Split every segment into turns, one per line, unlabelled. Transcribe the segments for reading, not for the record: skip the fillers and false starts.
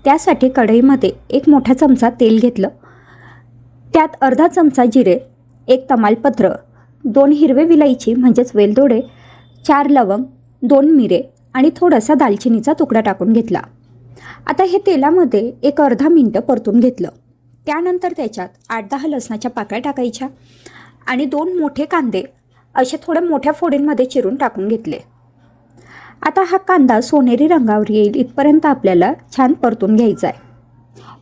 त्यासाठी कढईमध्ये एक मोठा चमचा तेल घेतलं. त्यात अर्धा चमचा जिरे, एक तमालपत्र, 2 हिरवे विलायची म्हणजेच वेलदोडे, 4 लवंग, 2 मिरे आणि थोडासा दालचिनीचा तुकडा टाकून घेतला. आता हे तेलामध्ये एक अर्धा मिनटं परतून घेतलं. त्यानंतर त्याच्यात 8-10 लसणाच्या पाकळ्या टाकायच्या आणि 2 मोठे कांदे असे थोड्या मोठ्या फोडींमध्ये चिरून टाकून घेतले. आता हा कांदा सोनेरी रंगावर येईल इथपर्यंत आपल्याला छान परतून घ्यायचा आहे.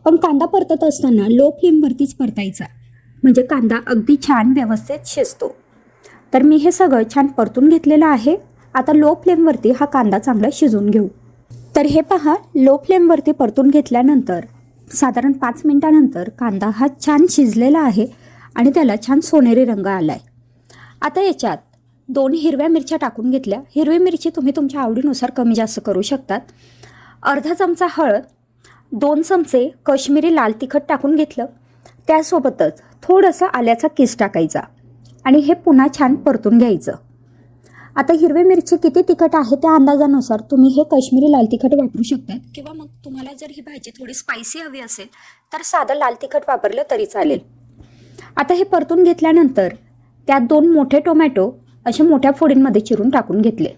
पण कांदा परतत असताना लो फ्लेमवरतीच परतायचा, म्हणजे कांदा अगदी छान व्यवस्थित शिजतो. तर मी हे सगळं छान परतून घेतलेलं आहे. आता लो फ्लेमवरती हा कांदा चांगला शिजवून घेऊ. तर हे पहा, लो फ्लेमवरती परतून घेतल्यानंतर साधारण 5 मिनिटानंतर कांदा हा छान शिजलेला आहे आणि त्याला छान सोनेरी रंग आला आहे. आता याच्यात 2 हिरव्या मिरच्या टाकून घेतल्या. हिरवी मिरची तुम्ही तुमच्या आवडीनुसार कमी जास्त करू शकतात. अर्धा चमचा हळद, 2 चमचे काश्मीरी लाल तिखट टाकून घेतलं. त्यासोबतच थोडंसं आल्याचा किस टाकायचा आणि हे पुन्हा छान परतून घ्यायचं. आता हिरवी मिरची किती तिखट आहे त्या अंदाजानुसार तुम्ही हे काश्मीरी लाल तिखट वापरू शकतात, किंवा मग तुम्हाला जर ही भाजी थोडी स्पायसी हवी असेल तर साधं लाल तिखट वापरलं तरी चालेल. आता हे परतून घेतल्यानंतर त्यात 2 मोठे टोमॅटो अशा मोठ्या फोडींमध्ये चिरून टाकून घेतले.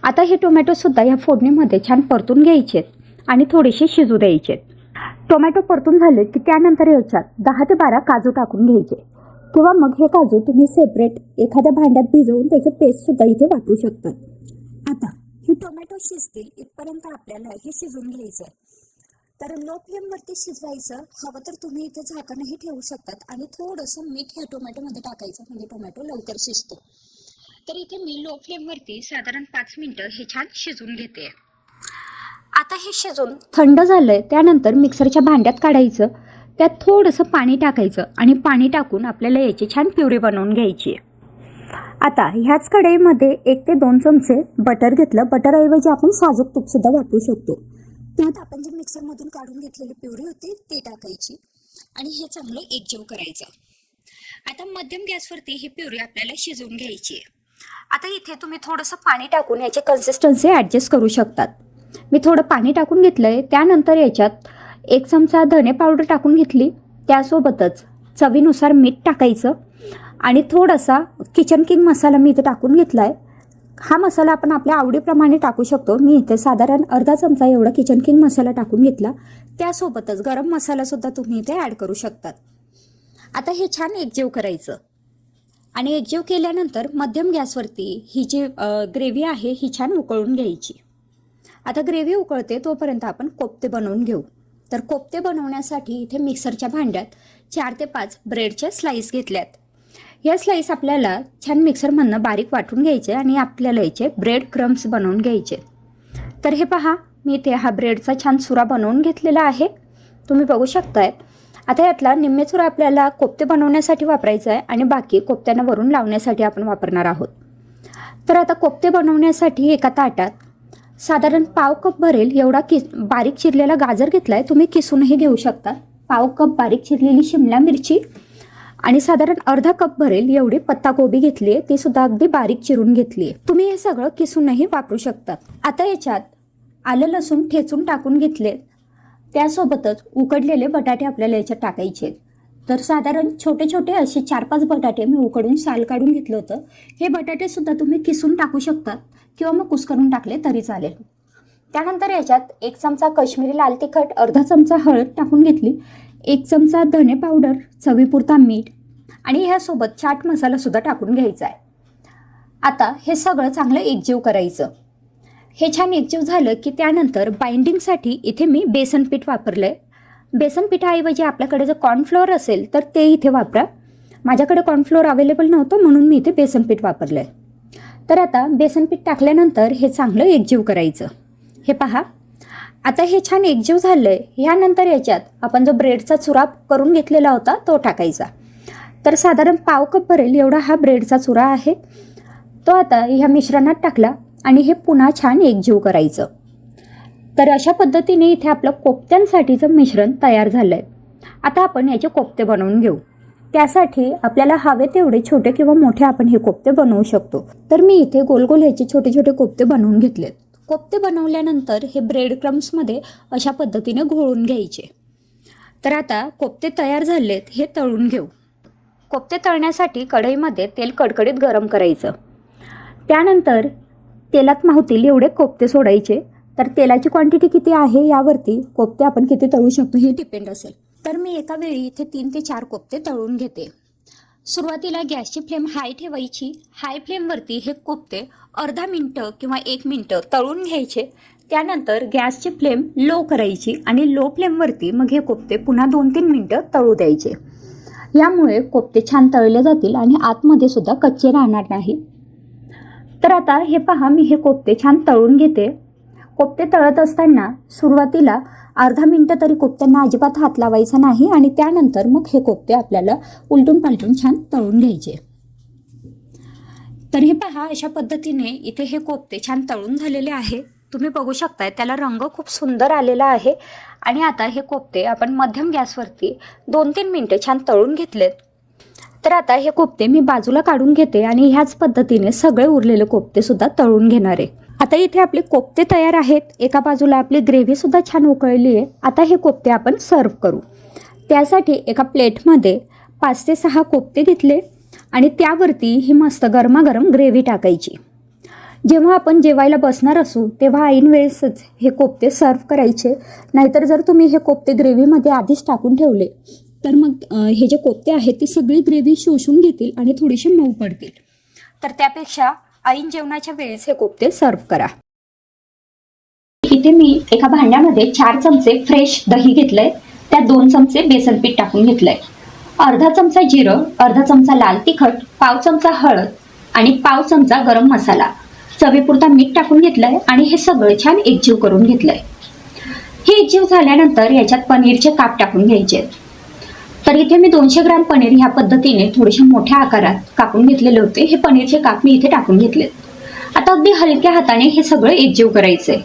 आता हे टोमॅटोसुद्धा या फोडणीमध्ये छान परतून घ्यायचे आणि थोडेसे शिजू द्यायचे. टोमॅटो परतून झाले की त्यानंतर याच्यात 10 ते 12 काजू टाकून घ्यायचे, किंवा मग हे काजू तुम्ही सेपरेट एखाद्या भांड्यात भिजवून त्याचे पेस्टसुद्धा इथे वापरू शकतात. आता हे टोमॅटो शिजतील इथपर्यंत आपल्याला हे शिजवून घ्यायचं आहे. तर लो फ्लेमवरती शिजवायचं. हवं तर तुम्ही इथे झाकणही ठेवू शकतात आणि थोडंसं मीठ ह्या टोमॅटोमध्ये टाकायचं, म्हणजे टोमॅटो लवकर शिजतो. तर इथे मी लो फ्लेमवरती साधारण 5 मिनिटं हे छान शिजवून घेते. आता हे शिजून थंड झालंय. त्यानंतर मिक्सरच्या भांड्यात काढायचं. त्यात थोडंसं पाणी टाकायचं आणि पाणी टाकून आपल्याला याची छान प्युरी बनवून घ्यायची आहे. आता ह्याच कढईमध्ये 1 ते 2 चमचे बटर घेतलं. बटरऐवजी आपण साजूक तूपसुद्धा वापरू शकतो. त्यात आपण जे मिक्सरमधून काढून घेतलेली प्युरी होती ती टाकायची आणि हे चांगलं एकजीव करायचं. आता मध्यम गॅसवरती ही प्युरी आपल्याला शिजवून घ्यायची आहे. आता इथे तुम्ही थोडंसं पाणी टाकून याची कन्सिस्टन्सी ॲडजस्ट करू शकतात. मी थोडं पाणी टाकून घेतलं आहे. त्यानंतर याच्यात 1 चमचा धने पावडर टाकून घेतली. त्यासोबतच चवीनुसार मीठ टाकायचं आणि थोडासा किचन किंग मसाला मी इथे टाकून घेतला आहे. हा मसाला आपण आपल्या आवडीप्रमाणे टाकू शकतो. मी इथे साधारण अर्धा चमचा एवढा किचन किंग मसाला टाकून घेतला. त्यासोबतच गरम मसालासुद्धा तुम्ही इथे ॲड करू शकतात. आता हे छान एकजीव करायचं आणि एकजीव केल्यानंतर मध्यम गॅसवरती ही जी ग्रेव्ही आहे ही छान उकळून घ्यायची. आता ग्रेव्ही उकळते तोपर्यंत आपण कोफ्ते बनवून घेऊ. तर कोफ्ते बनवण्यासाठी इथे मिक्सरच्या भांड्यात 4 ते 5 ब्रेडचे स्लाईस घेतल्यात. या स्लाईस आपल्याला छान मिक्सरमधनं बारीक वाटून घ्यायचे आणि आपल्याला याचे ब्रेड क्रम्स बनवून घ्यायचे. तर हे पहा, मी इथे हा ब्रेडचा छान चुरा बनवून घेतलेला आहे, तुम्ही बघू शकताय. आता यातला निम्मे चुरा आपल्याला कोफ्ते बनवण्यासाठी वापरायचा आहे आणि बाकी कोफ्त्यांना वरून लावण्यासाठी आपण वापरणार आहोत. तर आता कोफ्ते बनवण्यासाठी एका ताटात साधारण पाव कप भरेल एवढा बारीक चिरलेला गाजर घेतला आहे. तुम्ही किसूनही घेऊ शकता. पाव कप बारीक चिरलेली शिमला मिरची आणि साधारण अर्धा कप भरेल एवढी पत्ताकोबी घेतली आहे, ती सुद्धा अगदी बारीक चिरून घेतली आहे. तुम्ही हे सगळं किसूनही वापरू शकतात. आता याच्यात आलं लसूण ठेचून टाकून घेतले. त्यासोबतच उकडलेले बटाटे आपल्याला याच्यात टाकायचे. तर साधारण छोटे छोटे असे 4-5 बटाटे मी उकडून साल काढून घेतलं होतं. हे बटाटे सुद्धा तुम्ही किसून टाकू शकतात किंवा मग कुस्करून टाकले तरी चालेल. त्यानंतर याच्यात 1 चमचा काश्मीरी लाल तिखट, अर्धा चमचा हळद टाकून घेतली, 1 चमचा धने पावडर, चवीपुरता मीठ आणि ह्यासोबत चाट मसाला सुद्धा टाकून घ्यायचा आहे. आता हे सगळं चांगलं एकजीव करायचं. हे छान एकजीव झालं की त्यानंतर बाइंडिंगसाठी इथे मी बेसन पीठ वापरलं आहे. बेसन पिठाऐवजी आपल्याकडे जर कॉर्नफ्लोअर असेल तर ते इथे वापरा. माझ्याकडे कॉर्नफ्लोअर अवेलेबल नव्हतं म्हणून मी इथे बेसन पीठ वापरलं आहे. तर आता बेसन पीठ टाकल्यानंतर हे चांगलं एकजीव करायचं. हे पहा, आता हे छान एकजीव झालं आहे. ह्यानंतर याच्यात आपण जो ब्रेडचा चुरा करून घेतलेला होता तो टाकायचा. तर साधारण पाव कप भरेल एवढा हा ब्रेडचा चुरा आहे, तो आता ह्या मिश्रणात टाकला आणि हे पुन्हा छान एकजीव करायचं. तर अशा पद्धतीने इथे आपलं कोफ्त्यांसाठीचं मिश्रण तयार झालं आहे. आता आपण याचे कोफ्ते बनवून घेऊ. त्यासाठी आपल्याला हवे तेवढे छोटे किंवा मोठे आपण हे कोफ्ते बनवू शकतो. तर मी इथे गोल गोल ह्याचे छोटे छोटे कोफ्ते बनवून घेतलेत. कोफ्ते बनवल्यानंतर हे ब्रेड क्रम्समध्ये अशा पद्धतीने घोळून घ्यायचे. तर आता कोफ्ते तयार झालेत, हे तळून घेऊ. कोफ्ते तळण्यासाठी कढईमध्ये तेल कडकडीत गरम करायचं. त्यानंतर तेलात मावतील एवढे कोफ्ते सोडायचे. तर तेलाची क्वांटिटी किती आहे यावरती कोफ्ते आपण किती तळू शकतो हे डिपेंड असेल. तर मी एका वेळी इथे 3 ते 4 कोफ्ते तळून घेते. सुरुवातीला गॅसची फ्लेम हाय ठेवायची. हाय फ्लेमवरती हे कोफ्ते अर्धा मिनटं किंवा 1 मिनटं तळून घ्यायचे. त्यानंतर गॅसची फ्लेम लो करायची आणि लो फ्लेमवरती मग हे कोफ्ते पुन्हा 2-3 मिनटं तळू द्यायचे. यामुळे कोफ्ते छान तळले जातील आणि आतमध्ये सुद्धा कच्चे राहणार नाही. तर आता हे पहा, मी हे कोफ्ते छान तळून घेते. कोफ्ते तळत असताना सुरुवातीला अर्धा मिनटं तरी कोफ्त्यांना अजिबात हात लावायचा नाही आणि त्यानंतर मग हे कोफ्ते आपल्याला उलटून पालटून छान तळून घ्यायचे. तर हे पहा, अशा पद्धतीने इथे हे कोफ्ते छान तळून झालेले आहे. तुम्ही बघू शकताय त्याला रंग खूप सुंदर आलेला आहे. आणि आता हे कोफ्ते आपण मध्यम गॅसवरती 2-3 मिनटं छान तळून घेतलेत. तर आता हे कोफ्ते मी बाजूला काढून घेते आणि ह्याच पद्धतीने सगळे उरलेले कोफ्ते सुद्धा तळून घेणार आहे. आता इथे आपले कोफ्ते तयार आहेत. एका बाजूला आपली ग्रेव्ही सुद्धा छान उकळली आहे. आता हे कोफ्ते आपण सर्व करू. त्यासाठी एका प्लेटमध्ये 5 ते 6 कोफ्ते घेतले आणि त्यावरती ही मस्त गरमागरम ग्रेव्ही टाकायची. जेव्हा आपण जेवायला बसणार असू तेव्हा ऐन वेळेसच हे कोफ्ते सर्व करायचे. नाहीतर जर तुम्ही हे कोफ्ते ग्रेव्हीमध्ये आधीच टाकून ठेवले तर मग हे जे कोफ्ते आहेत ते सगळी ग्रेव्ही शोषून घेतील आणि थोडेसे मऊ पडतील. तर त्यापेक्षा ऐन जेवणाच्या वेळेस हे कोफ्ते सर्व करा. इथे मी एका भांड्यामध्ये 4 चमचे फ्रेश दही घेतलंय. त्यात 2 चमचे बेसन पीठ टाकून घेतलंय. अर्धा चमचा जिरं, अर्धा चमचा लाल तिखट, पाव चमचा हळद आणि पाव चमचा गरम मसाला, चवीपुरता मीठ टाकून घेतलंय आणि हे सगळं छान एकजीव करून घेतलंय. हे एकजीव झाल्यानंतर याच्यात पनीरचे काप टाकून घ्यायचे. तर इथे मी 200 ग्रॅम पनीर ह्या पद्धतीने थोडेसे मोठ्या आकारात कापून घेतलेले होते. हे पनीरचे काप मी इथे टाकून घेतलेत. आता अगदी हलक्या हाताने हे सगळं एकजीव करायचंय.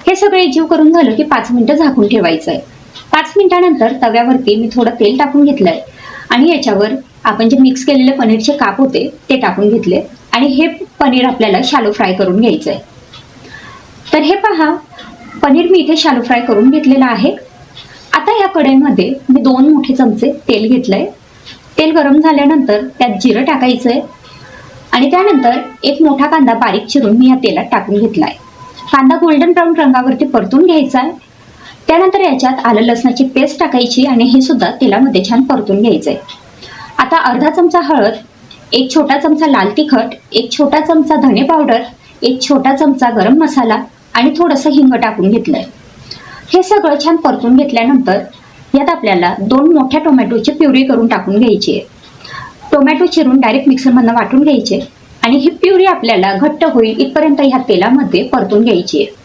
हे सगळं एकजीव करून झालं की 5 मिनिटं झाकून ठेवायचंय. 5 मिनिटानंतर तव्यावरती मी थोडं तेल टाकून घेतलंय आणि याच्यावर आपण जे मिक्स केलेले पनीरचे काप होते ते टाकून घेतले आणि हे पनीर आपल्याला शॅलो फ्राय करून घ्यायचंय. तर हे पहा, पनीर मी इथे शॅलो फ्राय करून घेतलेलं आहे. आता या कढईमध्ये मी 2 मोठे चमचे तेल घेतलंय. तेल गरम झाल्यानंतर त्यात जिरं टाकायचंय आणि त्यानंतर एक मोठा कांदा बारीक चिरून मी या तेलात टाकून घेतलाय. कांदा गोल्डन ब्राऊन रंगावरती परतून घ्यायचा आहे. त्यानंतर याच्यात आलं लसणाची पेस्ट टाकायची आणि हे सुद्धा तेलामध्ये छान परतून घ्यायचंय. आता अर्धा चमचा हळद, 1 छोटा चमचा लाल तिखट, 1 छोटा चमचा धने पावडर, 1 छोटा चमचा गरम मसाला आणि थोडंसं हिंग टाकून घेतलंय. हे सगळं छान परतून घेतल्यानंतर यात आपल्याला 2 मोठ्या टोमॅटोची प्युरी करून टाकून घ्यायची आहे. टोमॅटो चिरून डायरेक्ट मिक्सरमधून वाटून घ्यायचे आणि ही प्युरी आपल्याला घट्ट होईल इथपर्यंत ह्या तेलामध्ये परतून घ्यायची आहे.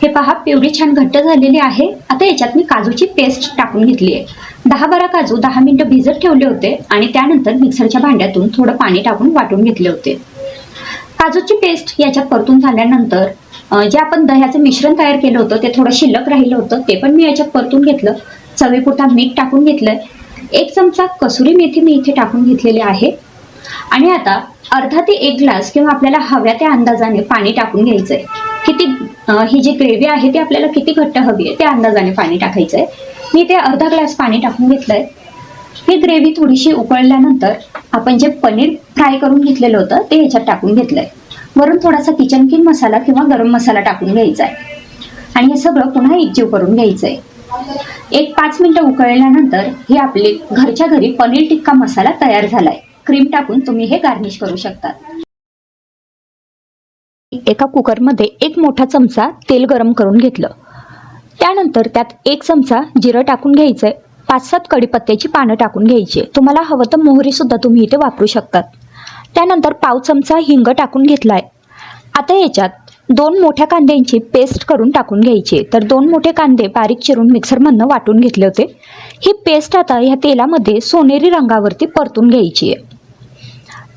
हे पहा, प्युरी छान घट्ट झालेली आहे. आता याच्यात मी काजूची पेस्ट टाकून घेतली आहे. 10-12 काजू 10 मिनिटं भिजत ठेवले होते आणि त्यानंतर मिक्सरच्या भांड्यातून थोडं पाणी टाकून वाटून घेतले होते. काजूची पेस्ट याच्यात परतून झाल्यानंतर जे आपण दह्याचं मिश्रण तयार केलं होतं ते थोडं शिल्लक राहिलं होतं ते पण मी याच्यात परतून घेतलं. चवीपुरता मीठ टाकून घेतलंय. 1 चमचा कसुरी मेथी मी इथे टाकून घेतलेली आहे आणि आता अर्धा ते 1 ग्लास किंवा आपल्याला हव्या त्या अंदाजाने पाणी टाकून घ्यायचंय. किती ही जी ग्रेव्ही आहे ती आपल्याला किती घट्ट हवी आहे त्या अंदाजाने पाणी टाकायचंय. मी ते अर्धा ग्लास पाणी टाकून घेतलंय. ही ग्रेव्ही थोडीशी उकळल्यानंतर आपण जे पनीर फ्राय करून घेतलेलं होतं ते ह्याच्यात टाकून घेतलंय. वरून थोडासा किचन किंग मसाला किंवा गरम मसाला टाकून घ्यायचा आहे आणि हे सगळं पुन्हा एकजीव करून घ्यायचंय. 1-5 मिनिटं उकळल्यानंतर हे आपले घरच्या घरी पनीर टिक्का मसाला तयार झालाय. क्रीम टाकून तुम्ही हे गार्निश करू शकता. एका कुकरमध्ये 1 मोठा चमचा तेल गरम करून घेतलं. त्यानंतर त्यात 1 चमचा जिरं टाकून घ्यायचंय. 5-7 कढीपत्त्याची पानं टाकून घ्यायची. तुम्हाला हवं तर मोहरी सुद्धा तुम्ही इथे वापरू शकतात. त्यानंतर पाव चमचा हिंग टाकून घेतलाय. आता याच्यात 2 मोठ्या कांद्यांची पेस्ट करून टाकून घ्यायची. तर 2 मोठे कांदे बारीक चिरून मिक्सरमधनं वाटून घेतले होते. ही पेस्ट आता ह्या तेलामध्ये सोनेरी रंगावरती परतून घ्यायची आहे.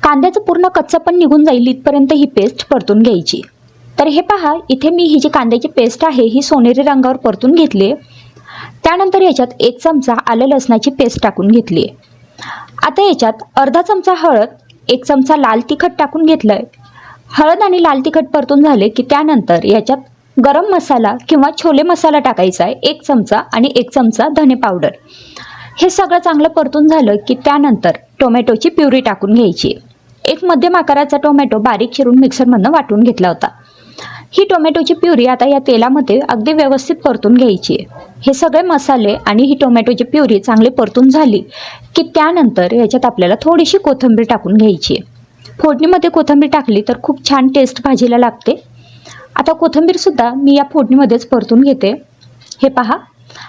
कांद्याचं पूर्ण कच्चं पण निघून जाईल इथपर्यंत ही पेस्ट परतून घ्यायची. तर हे पहा, इथे मी ही जी कांद्याची पेस्ट आहे ही सोनेरी रंगावर परतून घेतली. त्यानंतर याच्यात 1 चमचा आलं लसणाची पेस्ट टाकून घेतली. आता याच्यात अर्धा चमचा हळद, 1 चमचा लाल तिखट टाकून घेतलंय. हळद आणि लाल तिखट परतून झाले की त्यानंतर याच्यात गरम मसाला किंवा छोले मसाला टाकायचा आहे 1 चमचा आणि 1 चमचा धने पावडर. हे सगळं चांगलं परतून झालं की त्यानंतर टोमॅटोची प्युरी टाकून घ्यायची. एक मध्यम आकाराचा टोमॅटो बारीक चिरून मिक्सरमधनं वाटून घेतला होता. ही टोमॅटोची प्युरी आता या तेलामध्ये अगदी व्यवस्थित परतून घ्यायची. हे सगळे मसाले आणि ही टोमॅटोची प्युरी चांगली परतून झाली की त्यानंतर याच्यात आपल्याला थोडीशी कोथिंबीर टाकून घ्यायची. फोडणीमध्ये कोथिंबीर टाकली तर खूप छान टेस्ट भाजीला लागते. आता कोथिंबीरसुद्धा मी या फोडणीमध्येच परतून घेते. हे पहा,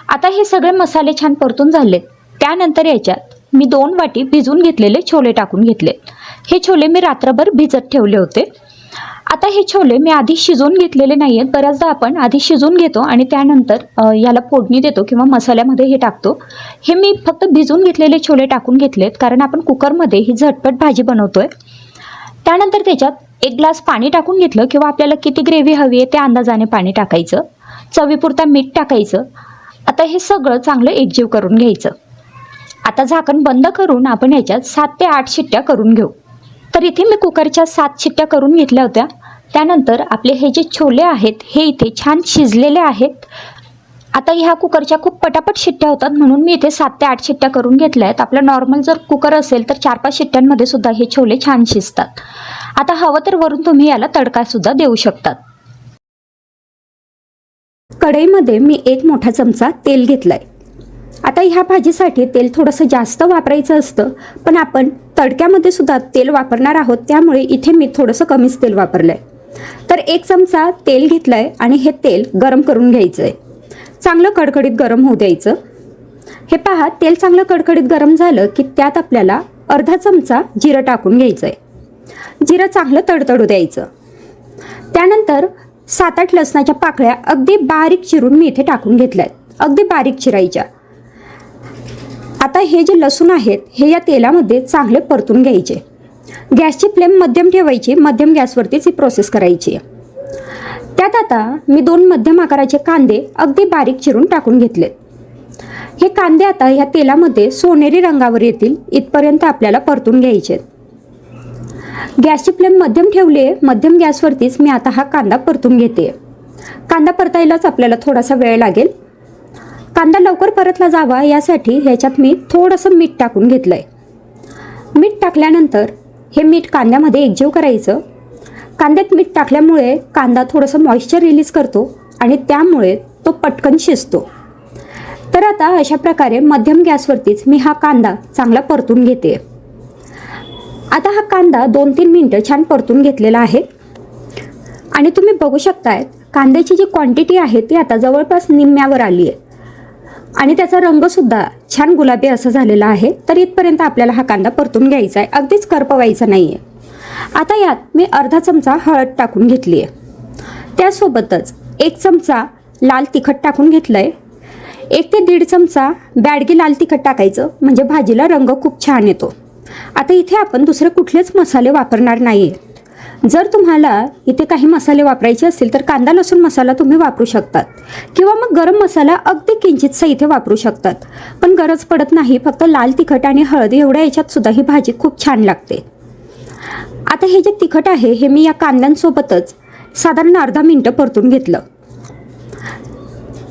आता हे सगळे मसाले छान परतून झाले. त्यानंतर याच्यात मी 2 वाटी भिजवून घेतलेले छोले टाकून घेतले. हे छोले मी रात्रभर भिजत ठेवले होते. आता हे छोले मी आधी शिजवून घेतलेले नाही आहेत. बऱ्याचदा आपण आधी शिजवून घेतो आणि त्यानंतर याला फोडणी देतो किंवा मसाल्यामध्ये हे टाकतो. हे मी फक्त भिजवून घेतलेले छोले टाकून घेतलेत कारण आपण कुकरमध्ये ही झटपट भाजी बनवतोय. त्यानंतर त्याच्यात 1 ग्लास पाणी टाकून घेतलं किंवा आपल्याला किती ग्रेव्ही हवी आहे त्या अंदाजाने पाणी टाकायचं. चवीपुरता मीठ टाकायचं. आता हे सगळं चांगलं एकजीव करून घ्यायचं. आता झाकण बंद करून आपण ह्याच्यात 7 ते 8 शिट्ट्या करून घेऊ. तर इथे मी कुकरच्या 7 शिट्ट्या करून घेतल्या होत्या. त्यानंतर आपले हे जे छोले आहेत हे इथे छान शिजलेले आहेत. आता ह्या कुकरच्या खूप पटापट शिट्ट्या होतात म्हणून मी इथे 7 ते 8 शिट्ट्या करून घेतल्या आहेत. आपला नॉर्मल जर कुकर असेल तर 4-5 शिट्ट्यांमध्ये सुद्धा हे छोले छान शिजतात. आता हवं तर वरून तुम्ही याला तडकासुद्धा देऊ शकतात. कढईमध्ये मी 1 मोठा चमचा तेल घेतलाय. आता ह्या भाजीसाठी तेल थोडंसं जास्त वापरायचं असतं पण आपण तडक्यामध्ये सुद्धा तेल वापरणार आहोत त्यामुळे इथे मी थोडंसं कमीच तेल वापरलं आहे. तर 1 चमचा तेल घेतलं आहे आणि हे तेल गरम करून घ्यायचं आहे. चांगलं कडकडीत गरम होऊ द्यायचं. हे पहा, तेल चांगलं कडकडीत गरम झालं की त्यात आपल्याला अर्धा चमचा जिरं टाकून घ्यायचं आहे. जिरं चांगलं तडतडू द्यायचं. त्यानंतर 7-8 लसणाच्या पाकळ्या अगदी बारीक चिरून मी इथे टाकून घेतल्या आहेत. अगदी बारीक चिरायच्या. आता हे जे लसूण आहेत हे या तेलामध्ये चांगले परतून घ्यायचे. गॅसची फ्लेम मध्यम ठेवायची. मध्यम गॅसवरतीच ही प्रोसेस करायची. त्यात आता मी 2 मध्यम आकाराचे कांदे अगदी बारीक चिरून टाकून घेतलेत. हे कांदे आता या तेलामध्ये सोनेरी रंगावर येतील इथपर्यंत आपल्याला परतून घ्यायचे. गॅसची फ्लेम मध्यम ठेवली आहे. मध्यम गॅसवरतीच मी आता हा कांदा परतून घेते. कांदा परतायलाच आपल्याला थोडासा वेळ लागेल. कांदा लवकर परतला जावा यासाठी ह्याच्यात मी थोडंसं मीठ टाकून घेतलं आहे. मीठ टाकल्यानंतर हे मीठ कांद्यामध्ये एकजीव करायचं. कांद्यात मीठ टाकल्यामुळे कांदा थोडंसं मॉइश्चर रिलीज करतो आणि त्यामुळे तो पटकन शिजतो. तर आता अशा प्रकारे मध्यम गॅसवरतीच मी हा कांदा चांगला परतून घेते. आता हा कांदा 2-3 मिनटं छान परतून घेतलेला आहे आणि तुम्ही बघू शकताय कांद्याची जी क्वांटिटी आहे ती आता जवळपास निम्म्यावर आली आहे आणि त्याचा रंगसुद्धा छान गुलाबी असा झालेला आहे. तर इथपर्यंत आपल्याला हा कांदा परतून घ्यायचा आहे. अगदीच करपवायचा नाही आहे. आता यात मी अर्धा चमचा हळद टाकून घेतली आहे. त्यासोबतच 1 चमचा लाल तिखट टाकून घेतलं आहे. 1 ते 1.5 चमचा बॅडगी लाल तिखट टाकायचं म्हणजे भाजीला रंग खूप छान येतो. आता इथे आपण दुसरे कुठलेच मसाले वापरणार नाही आहेत. जर तुम्हाला इथे काही मसाले वापरायचे असतील तर कांदा लसूण मसाला तुम्ही वापरू शकतात किंवा मग गरम मसाला अगदी किंचितसा इथे वापरू शकतात. पण गरज पडत नाही. फक्त लाल तिखट आणि हळद एवढ्या याच्यात सुद्धा ही भाजी खूप छान लागते. आता हे जे तिखट आहे हे मी या कांद्यांसोबतच साधारण अर्धा मिनिट परतून घेतलं.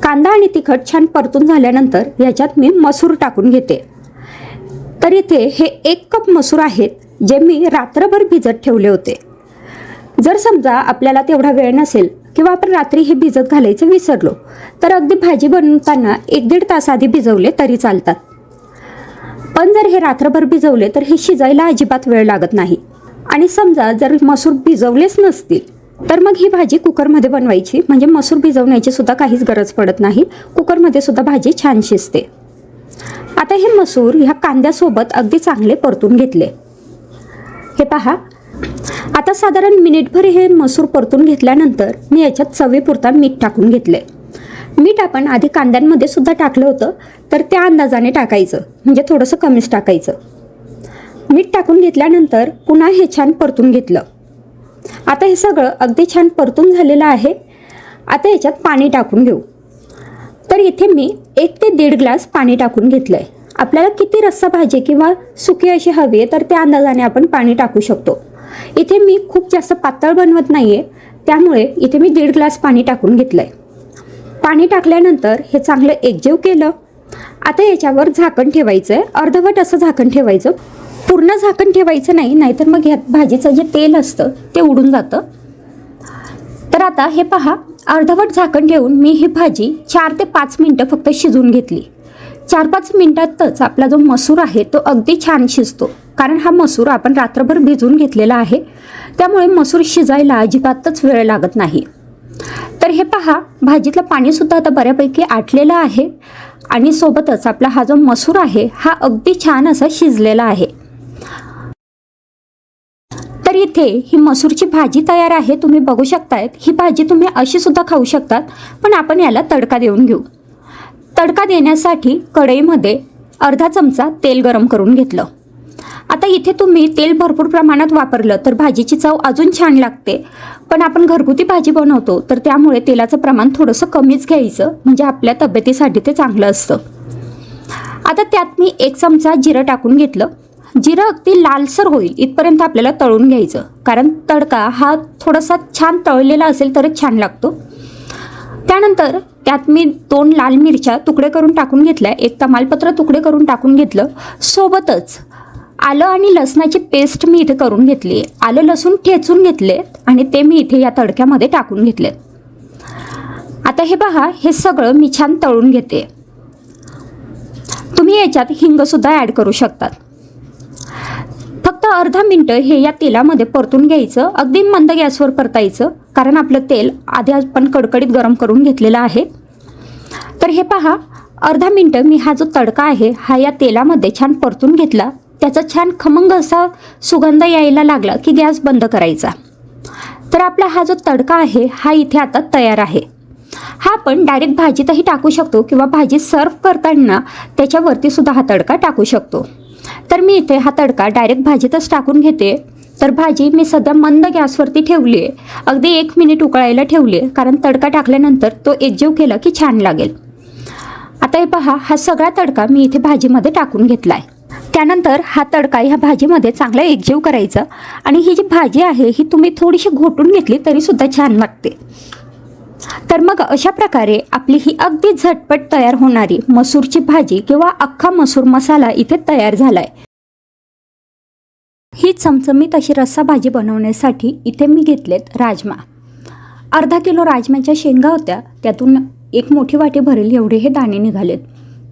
कांदा आणि तिखट छान परतून झाल्यानंतर याच्यात मी मसूर टाकून घेते. तर इथे हे 1 कप मसूर आहेत जे मी रात्रभर भिजत ठेवले होते. जर समजा आपल्याला तेवढा वेळ नसेल किंवा आपण रात्री हे भिजत घालायचं विसरलो तर अगदी भाजी बनवताना 1-1.5 तास आधी भिजवले तरी चालतात. पण जर हे रात्रभर भिजवले तर हे शिजायला अजिबात वेळ लागत नाही. आणि समजा जर मसूर भिजवलेच नसतील तर मग ही भाजी कुकरमध्ये बनवायची म्हणजे मसूर भिजवण्याची सुद्धा काहीच गरज पडत नाही. कुकरमध्ये सुद्धा भाजी छान शिजते. आता हे मसूर ह्या कांद्यासोबत अगदी चांगले परतून घेतले. हे पहा, आता साधारण मिनिटभर हे मसूर परतून घेतल्यानंतर मी याच्यात चवीपुरता मीठ टाकून घेतले. मीठ आपण आधी कांद्यांमध्ये सुद्धा टाकलं होतं तर त्या अंदाजाने टाकायचं म्हणजे थोडंसं कमीच टाकायचं. मीठ टाकून घेतल्यानंतर पुन्हा हे छान परतून घेतलं. आता हे सगळं अगदी छान परतून झालेलं आहे. आता याच्यात पाणी टाकून घेऊ. तर इथे मी 1 ते 1.5 ग्लास पाणी टाकून घेतलं आहे. आपल्याला किती रस्सा भाजी किंवा सुकी अशी हवी आहे तर त्या अंदाजाने आपण पाणी टाकू शकतो. इथे मी खूप जास्त पातळ बनवत नाही आहे, त्यामुळे इथे मी 1.5 ग्लास पाणी टाकून घेतलं आहे. पाणी टाकल्यानंतर हे चांगलं एकजीव केलं. आता याच्यावर झाकण ठेवायचं आहे, अर्धवट असं झाकण ठेवायचं, पूर्ण झाकण ठेवायचं नाही, नाहीतर मग ह्यात भाजीचं जे तेल असतं ते उडून जातं. तर आता हे पहा, अर्धवट झाकण ठेवून मी ही भाजी 4 ते 5 मिनटं फक्त शिजवून घेतली. 4-5 मिनटातच आपला जो मसूर आहे तो अगदी छान शिजतो, कारण हा मसूर आपण रात्रभर भिजवून घेतलेला आहे, त्यामुळे मसूर शिजायला अजिबातच वेळ लागत नाही. तर हे पहा, भाजीतलं पाणीसुद्धा आता बऱ्यापैकी आटलेलं आहे आणि सोबतच आपला हा जो मसूर आहे हा अगदी छान असा शिजलेला आहे. तर इथे ही मसूरची भाजी तयार आहे, तुम्ही बघू शकतायत. ही भाजी तुम्ही अशी सुद्धा खाऊ शकतात, पण आपण याला तडका देऊन घेऊ. तडका देण्यासाठी कढईमध्ये अर्धा चमचा तेल गरम करून घेतलं. आता इथे तुम्ही तेल भरपूर प्रमाणात वापरलं तर भाजीची चव अजून छान लागते, पण आपण घरगुती भाजी बनवतो तर त्यामुळे तेलाचं प्रमाण थोडंसं कमीच घ्यायचं, म्हणजे आपल्या तब्येतीसाठी ते चांगलं असतं. आता त्यात मी 1 चमचा जिरं टाकून घेतलं. जिरं अगदी लालसर होईल इथपर्यंत आपल्याला तळून घ्यायचं, कारण तडका हा थोडासा छान तळलेला असेल तरच छान लागतो. त्यानंतर त्यात मी 2 लाल मिरच्या तुकडे करून टाकून घेतल्या, 1 तमालपत्र तुकडे करून टाकून घेतलं. सोबतच आलं आणि लसणाची पेस्ट मी इथे करून घेतली आहे. आलं लसूण ठेचून घेतले आणि ते मी इथे या तडक्यामध्ये टाकून घेतले. आता हे पहा, हे सगळं मी छान तळून घेते. तुम्ही याच्यात हिंगसुद्धा ॲड करू शकतात. फक्त अर्धा मिनटं हे या तेलामध्ये परतून घ्यायचं, अगदी मंद गॅसवर परतायचं, कारण आपलं तेल आधी आपण कडकडीत गरम करून घेतलेलं आहे. तर हे पहा, अर्धा मिनटं मी हा जो तडका आहे हा या तेलामध्ये छान परतून घेतला. त्याचा छान खमंग असा सुगंध यायला लागला की गॅस बंद करायचा. तर आपला हा जो तडका आहे हा इथे आता तयार आहे. हा आपण डायरेक्ट भाजीतही टाकू शकतो किंवा भाजी सर्व करताना त्याच्यावरती सुद्धा हा तडका टाकू शकतो. तर मी इथे हा तडका डायरेक्ट भाजीतच टाकून घेते. तर भाजी मी सध्या मंद गॅसवरती ठेवली आहे, अगदी 1 मिनिट उकळायला ठेवली आहे, कारण तडका टाकल्यानंतर तो एकजीव केला की छान लागेल. आता हे पहा, हा सगळा तडका मी इथे भाजीमध्ये टाकून घेतला आहे. त्यानंतर हा तडका ह्या भाजीमध्ये चांगला एकजीव करायचा आणि ही जी भाजी आहे ही तुम्ही थोडीशी घोटून घेतली तरीसुद्धा छान लागते. तर मग अशा प्रकारे आपली ही अगदी झटपट तयार होणारी मसूरची भाजी किंवा अख्खा मसूर मसाला इथे तयार झाला आहे. ही चमचमीत अशी रस्सा भाजी बनवण्यासाठी इथे मी घेतलेत राजमा. अर्धा किलो राजम्याच्या शेंगा होत्या, त्यातून 1 मोठी वाटी भरेल एवढे हे दाणे निघालेत.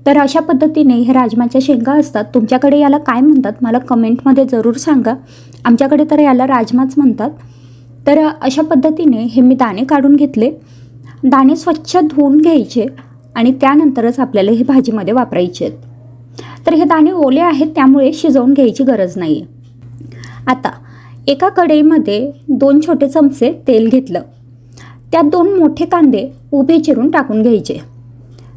तर अशा पद्धतीने हे राजमाच्या शेंगा असतात. तुमच्याकडे याला काय म्हणतात मला कमेंटमध्ये जरूर सांगा. आमच्याकडे तर याला राजमाच म्हणतात. तर अशा पद्धतीने हे मी दाणे काढून घेतले. दाणे स्वच्छ धुवून घ्यायचे आणि त्यानंतरच आपल्याला हे भाजीमध्ये वापरायचे आहेत. तर हे दाणे ओले आहेत त्यामुळे शिजवून घ्यायची गरज नाही आहे. आता एका कढईमध्ये 2 छोटे चमचे तेल घेतलं. त्यात 2 मोठे कांदे उभे चिरून टाकून घ्यायचे.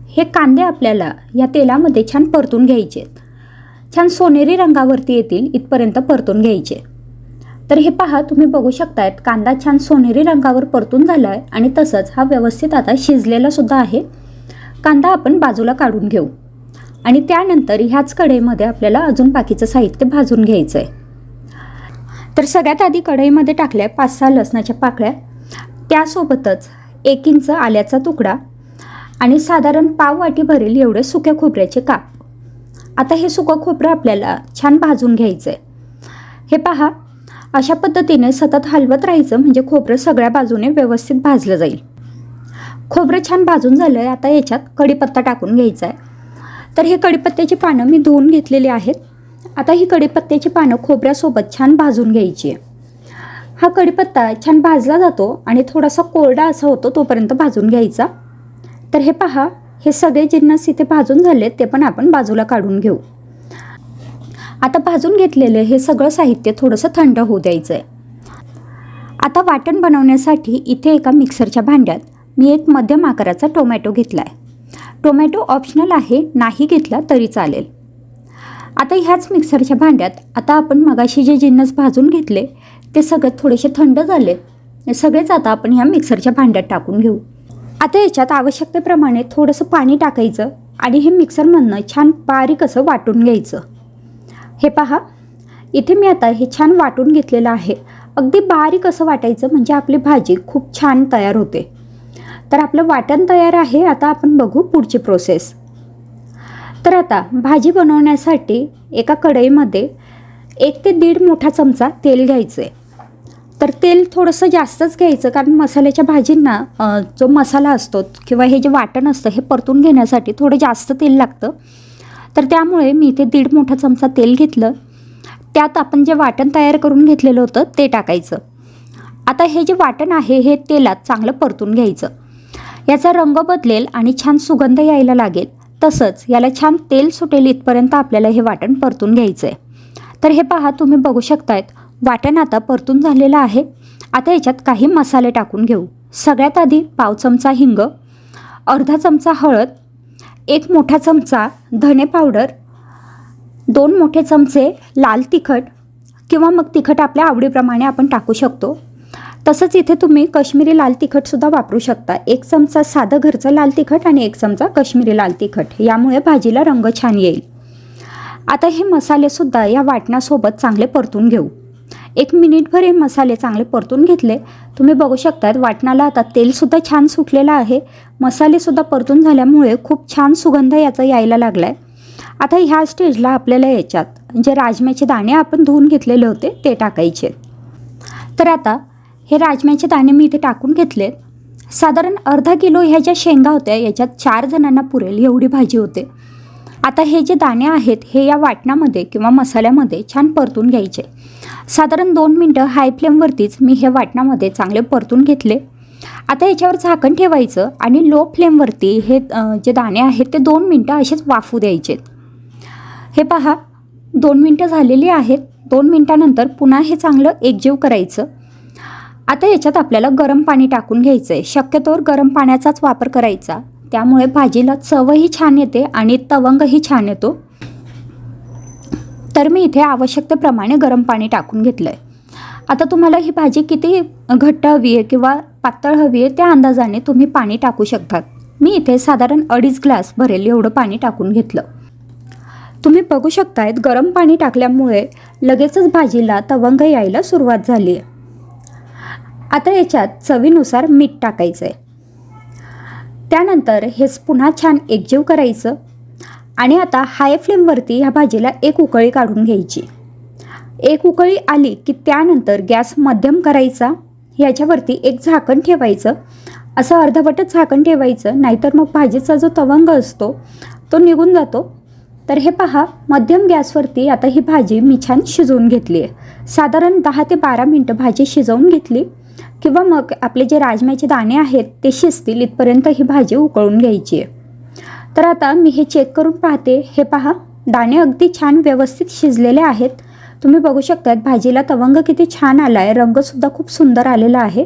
हे कांदे आपल्याला या तेलामध्ये छान परतून घ्यायचे, छान सोनेरी रंगावरती येतील इथपर्यंत परतून घ्यायचे. तर हे पहा, तुम्ही बघू शकतायत कांदा छान सोनेरी रंगावर परतून झाला आहे आणि तसंच हा व्यवस्थित आता शिजलेला सुद्धा आहे. कांदा आपण बाजूला काढून घेऊ आणि त्यानंतर ह्याच कढईमध्ये आपल्याला अजून बाकीचं साहित्य भाजून घ्यायचं आहे. तर सगळ्यात आधी कढईमध्ये टाकल्या 5-6 लसणाच्या पाकळ्या, त्यासोबतच 1 इंच आल्याचा तुकडा आणि साधारण पाव वाटी भरेल एवढे सुक्या खोबऱ्याचे काप. आता हे सुकं खोबरं आपल्याला छान भाजून घ्यायचं आहे. हे पहा, अशा पद्धतीने सतत हलवत राहायचं, म्हणजे खोबरं सगळ्या बाजूने व्यवस्थित भाजलं जाईल. खोबरं छान भाजून झालं आहे. आता याच्यात कढीपत्ता टाकून घ्यायचा आहे. तर हे कढीपत्त्याची पानं मी धुवून घेतलेली आहेत. आता ही कढीपत्त्याची पानं खोबऱ्यासोबत छान भाजून घ्यायची आहे. हा कढीपत्ता छान भाजला जातो आणि थोडासा कोरडा असा होतो तोपर्यंत भाजून घ्यायचा. तर हे पहा, हे सगळे जिन्नस इथे भाजून झाले, ते पण आपण बाजूला काढून घेऊ. आता भाजून घेतलेलं हे सगळं साहित्य थोडंसं थंड होऊ द्यायचं आहे. आता वाटण बनवण्यासाठी इथे एका मिक्सरच्या भांड्यात मी 1 मध्यम आकाराचा टोमॅटो घेतला आहे. टोमॅटो ऑप्शनल आहे, नाही घेतला तरी चालेल. आता ह्याच मिक्सरच्या भांड्यात आता आपण मगाशी जे जिन्नस भाजून घेतले ते सगळे थोडेसे थंड झाले, सगळेच आता आपण ह्या मिक्सरच्या भांड्यात टाकून घेऊ. आता याच्यात आवश्यकतेप्रमाणे थोडंसं पाणी टाकायचं आणि हे मिक्सरमधनं छान बारीक असं वाटून घ्यायचं. हे पहा, इथे मी आता हे छान वाटून घेतलेलं आहे अगदी बारीक असं वाटायचं, म्हणजे आपली भाजी खूप छान तयार होते. तर आपलं वाटण तयार आहे. आता आपण बघू पुढची प्रोसेस. तर आता भाजी बनवण्यासाठी एका कढईमध्ये 1 ते 1.5 मोठा चमचा तेल घ्यायचं आहे. तर तेल थोडंसं जास्तच घ्यायचं, कारण मसाल्याच्या भाजींना जो मसाला असतो किंवा हे जे वाटण असतं हे परतून घेण्यासाठी थोडं जास्त तेल लागतं. तर त्यामुळे मी इथे 1.5 मोठा चमचा तेल घेतलं. त्यात आपण जे वाटण तयार करून घेतलेलं होतं ते टाकायचं. आता हे जे वाटण आहे हे तेलात चांगलं परतून घ्यायचं. याचा रंग बदलेल आणि छान सुगंध यायला लागेल. तसंच याला छान तेल सुटेल इथपर्यंत आपल्याला हे वाटण परतून घ्यायचं आहे. तर हे पहा, तुम्ही बघू शकतायत वाटण आता परतून झालेलं आहे. आता याच्यात काही मसाले टाकून घेऊ. सगळ्यात आधी पाव चमचा हिंग, अर्धा चमचा हळद, 1 मोठा चमचा धने पावडर, 2 मोठे चमचे लाल तिखट किंवा मग तिखट आपल्या आवडीप्रमाणे आपण टाकू शकतो. तसंच इथे तुम्ही काश्मीरी लाल तिखटसुद्धा वापरू शकता. 1 चमचा साधं घरचं लाल तिखट आणि 1 चमचा काश्मीरी लाल तिखट, यामुळे भाजीला रंग छान येईल. आता हे मसालेसुद्धा या वाटणासोबत चांगले परतून घेऊ. 1 मिनिटभर हे मसाले चांगले परतून घेतले. तुम्ही बघू शकतात वाटणाला आता तेलसुद्धा छान सुटलेलं आहे. मसालेसुद्धा परतून झाल्यामुळे खूप छान सुगंध याचा यायला लागला आहे. आता ह्या स्टेजला आपल्याला याच्यात जे राजम्याचे दाणे आपण धुवून घेतलेले होते ते टाकायचे. तर आता हे राजम्याचे दाणे मी इथे टाकून घेतलेत. साधारण अर्धा किलो ह्या ज्या शेंगा होत्या याच्यात 4 जणांना पुरेल एवढी भाजी होते. आता हे जे दाणे आहेत हे या वाटणामध्ये किंवा मसाल्यामध्ये छान परतून घ्यायचे. साधारण 2 मिनटं हाय फ्लेमवरतीच मी हे वाटणामध्ये चांगले परतून घेतले. आता याच्यावर झाकण ठेवायचं आणि लो फ्लेमवरती हे जे दाणे आहेत ते 2 मिनटं असेच वाफू द्यायचे. हे पहा, 2 मिनटं झालेली आहेत. 2 मिनटानंतर पुन्हा हे चांगलं एकजीव करायचं. आता याच्यात आपल्याला गरम पाणी टाकून घ्यायचं आहे. शक्यतोवर गरम पाण्याचाच वापर करायचा, त्यामुळे भाजीला चवही छान येते आणि तवंगही छान येतो. तर मी इथे आवश्यकतेप्रमाणे गरम पाणी टाकून घेतलं आहे. आता तुम्हाला ही भाजी किती घट्ट हवी आहे किंवा पातळ हवी आहे त्या अंदाजाने तुम्ही पाणी टाकू शकतात. मी इथे साधारण 2.5 ग्लास भरेल एवढं पाणी टाकून घेतलं. तुम्ही बघू शकतायत गरम पाणी टाकल्यामुळे लगेचच भाजीला तवंग यायला सुरुवात झाली आहे. आता याच्यात चवीनुसार मीठ टाकायचं आहे. त्यानंतर हेच पुन्हा छान एकजीव करायचं आणि आता हाय फ्लेमवरती ह्या भाजीला 1 उकळी काढून घ्यायची. 1 उकळी आली की त्यानंतर गॅस मध्यम करायचा. याच्यावरती एक झाकण ठेवायचं. असं अर्धवटच झाकण ठेवायचं, नाहीतर मग भाजीचा जो तवंग असतो तो निघून जातो. तर हे पहा, मध्यम गॅसवरती आता ही भाजी मी छान शिजवून घेतली आहे. साधारण 10 ते 12 मिनटं भाजी शिजवून घेतली किंवा मग आपले जे राजम्याचे दाणे आहेत ते शिजतील इथपर्यंत ही भाजी उकळून घ्यायची आहे. तर आता मी हे चेक करून पाहते. हे पहा, दाणे अगदी छान व्यवस्थित शिजलेले आहेत. तुम्ही बघू शकतात भाजीला तवंग किती छान आला आहे, रंगसुद्धा खूप सुंदर आलेला आहे.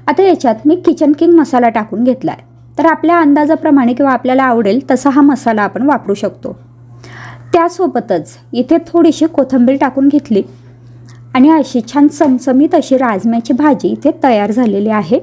आता याच्यात मी किचन किंग मसाला टाकून घेतला आहे. तर आपल्या अंदाजाप्रमाणे किंवा आपल्याला आवडेल तसा हा मसाला आपण वापरू शकतो. त्यासोबतच इथे थोडीशी कोथिंबीर टाकून घेतली आणि अशी छान चमचमीत अशी राजम्याची भाजी इथे तयार झालेली आहे.